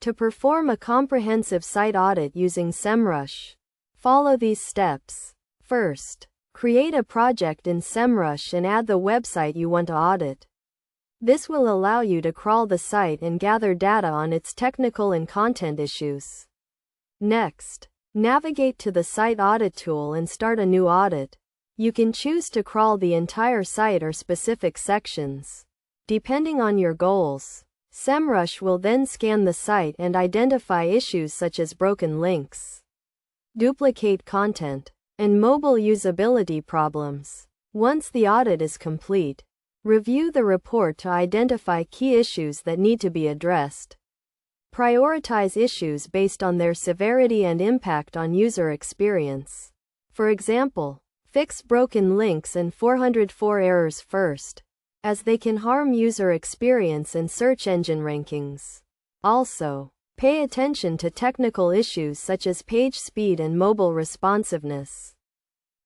To perform a comprehensive site audit using Semrush, follow these steps. First, create a project in Semrush and add the website you want to audit. This will allow you to crawl the site and gather data on its technical and content issues. Next, navigate to the Site Audit tool and start a new audit. You can choose to crawl the entire site or specific sections, depending on your goals. Semrush will then scan the site and identify issues such as broken links, duplicate content, and mobile usability problems. Once the audit is complete, review the report to identify key issues that need to be addressed. Prioritize issues based on their severity and impact on user experience. For example, fix broken links and 404 errors first, as they can harm user experience and search engine rankings. Also, pay attention to technical issues such as page speed and mobile responsiveness,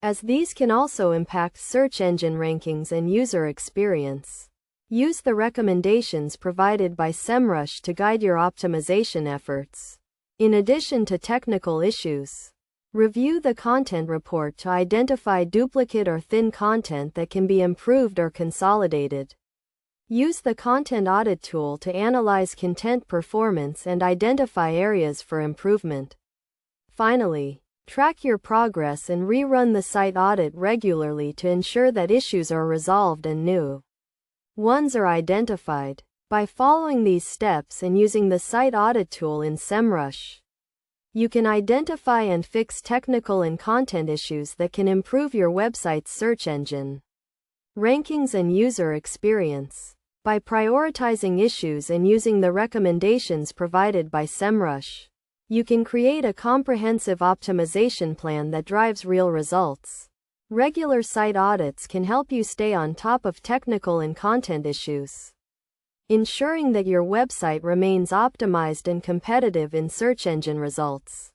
as these can also impact search engine rankings and user experience. Use the recommendations provided by Semrush to guide your optimization efforts. In addition to technical issues, review the content report to identify duplicate or thin content that can be improved or consolidated. Use the Content Audit tool to analyze content performance and identify areas for improvement. Finally, track your progress and rerun the site audit regularly to ensure that issues are resolved and new ones are identified. By following these steps and using the Site Audit tool in Semrush, you can identify and fix technical and content issues that can improve your website's search engine rankings and user experience. By prioritizing issues and using the recommendations provided by Semrush, you can create a comprehensive optimization plan that drives real results. Regular site audits can help you stay on top of technical and content issues, ensuring that your website remains optimized and competitive in search engine results.